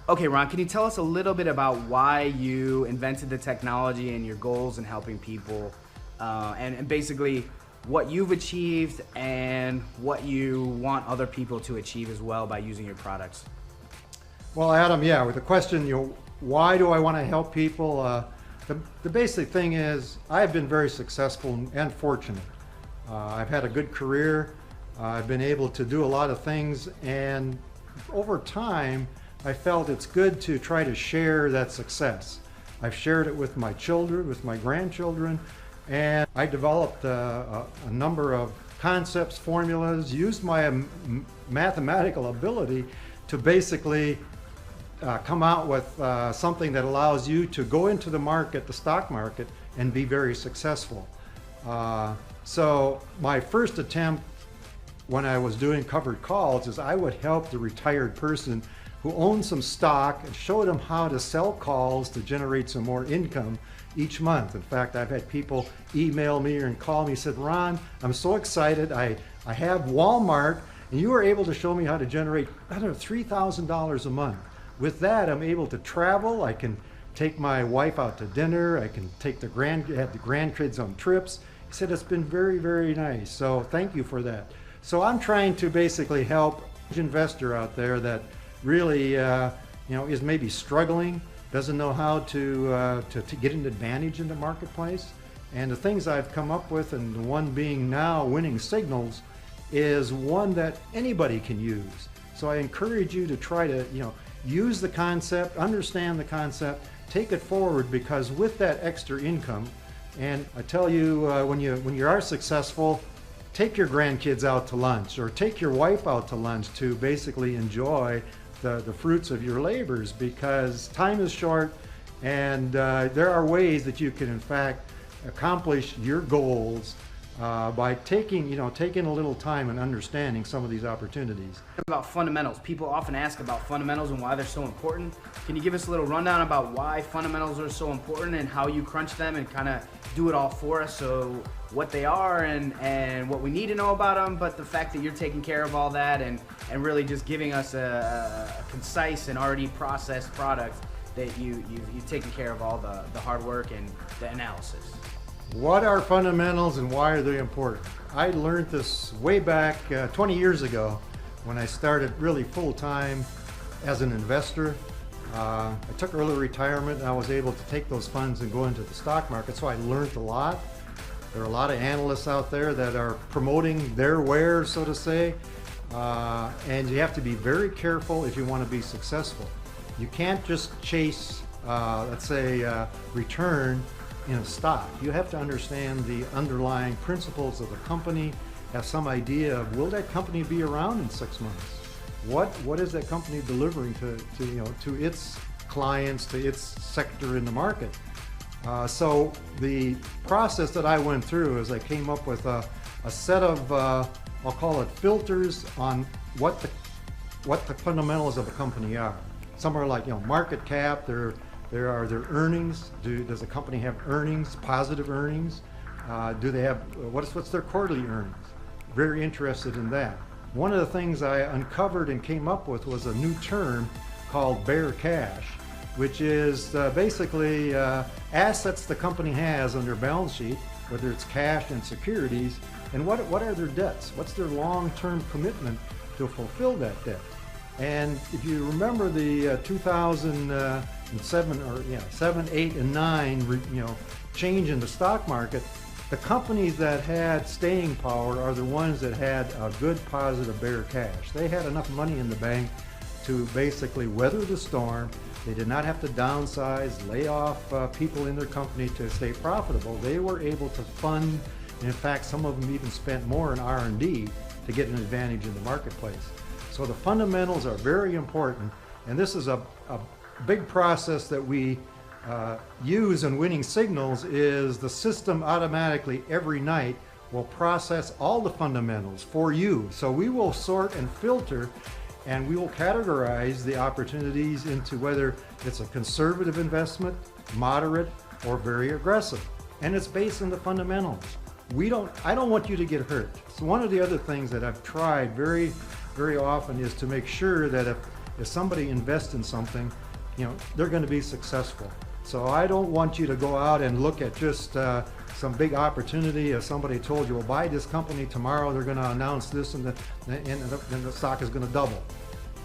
Okay, Ron, can you tell us a little bit about why you invented the technology and your goals in helping people, and basically what you've achieved and what you want other people to achieve as well by using your products? Well, Adam, yeah, with the question, why do I want to help people? The basic thing is I have been very successful and fortunate. I've had a good career. I've been able to do a lot of things, and over time, I felt it's good to try to share that success. I've shared it with my children, with my grandchildren, and I developed a number of concepts, formulas, used my mathematical ability to basically come out with something that allows you to go into the market, the stock market, and be very successful. So my first attempt when I was doing covered calls is I would help the retired person who owned some stock and show them how to sell calls to generate some more income each month. In fact, I've had people email me and call me, said, Ron, I'm so excited. I have Walmart, and you were able to show me how to generate, I don't know, $3,000 a month. With that, I'm able to travel. I can take my wife out to dinner. I can take have the grandkids on trips. He said, it's been very, very nice. So thank you for that. So I'm trying to basically help an investor out there that really is maybe struggling, doesn't know how to get an advantage in the marketplace. And the things I've come up with, and the one being now Winning Signals, is one that anybody can use. So I encourage you to try to use the concept, understand the concept, take it forward, because with that extra income, and I tell you, when you are successful, take your grandkids out to lunch or take your wife out to lunch to basically enjoy the fruits of your labors, because time is short, and there are ways that you can in fact accomplish your goals by taking a little time and understanding some of these opportunities. About fundamentals. People often ask about fundamentals and why they're so important. Can you give us a little rundown about why fundamentals are so important and how you crunch them and kind of do it all for us, so what they are and what we need to know about them, but the fact that you're taking care of all that and really just giving us a concise and already processed product that you've taken care of all the hard work and the analysis. What are fundamentals and why are they important? I learned this way back 20 years ago when I started really full-time as an investor. I took early retirement, and I was able to take those funds and go into the stock market, so I learned a lot. There are a lot of analysts out there that are promoting their wares, so to say, and you have to be very careful if you want to be successful. You can't just chase, let's say, return in a stock. You have to understand the underlying principles of the company, have some idea of, will that company be around in 6 months? What is that company delivering to its clients, to its sector in the market? So the process that I went through is I came up with a set of, I'll call it filters on what the fundamentals of a company are. Some are like, market cap, there are their earnings. Does the company have earnings, positive earnings? Do they have, what's their quarterly earnings? Very interested in that. One of the things I uncovered and came up with was a new term called bare cash, which is basically assets the company has on their balance sheet, whether it's cash and securities, and what are their debts? What's their long-term commitment to fulfill that debt? And if you remember the 2007 7, 8, and 9 change in the stock market, the companies that had staying power are the ones that had a good positive bare cash. They had enough money in the bank to basically weather the storm. They did not have to downsize, lay off people in their company to stay profitable. They were able to fund, and in fact, some of them even spent more in R&D to get an advantage in the marketplace. So the fundamentals are very important, and this is a big process that we use in Winning Signals. Is the system automatically every night will process all the fundamentals for you. So we will sort and filter, and we will categorize the opportunities into whether it's a conservative investment, moderate, or very aggressive. And it's based on the fundamentals. I don't want you to get hurt. So one of the other things that I've tried very, very often is to make sure that if somebody invests in something, they're going to be successful. So I don't want you to go out and look at just some big opportunity. If somebody told you, well, buy this company tomorrow, they're going to announce this and the stock is going to double.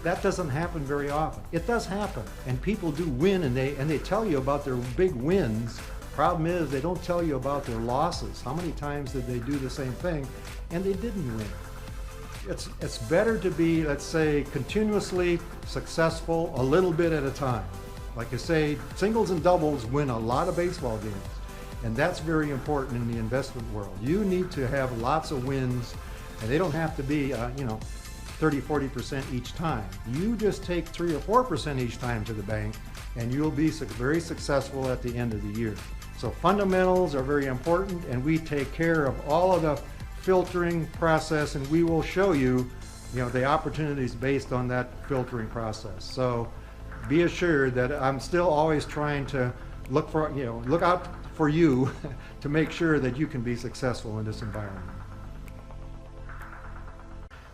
That doesn't happen very often. It does happen, and people do win, and they tell you about their big wins. Problem is, they don't tell you about their losses. How many times did they do the same thing and they didn't win? It's better to be, let's say, continuously successful a little bit at a time. Like I say, singles and doubles win a lot of baseball games, and that's very important in the investment world. You need to have lots of wins, and they don't have to be 30-40% each time. You just take 3 or 4% each time to the bank, and you'll be very successful at the end of the year. So fundamentals are very important, and we take care of all of the filtering process, and we will show you, the opportunities based on that filtering process. So be assured that I'm still always trying to look out for you to make sure that you can be successful in this environment.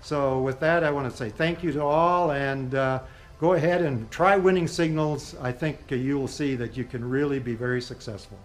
So with that, I want to say thank you to all, and go ahead and try winning signals. I think you will see that you can really be very successful.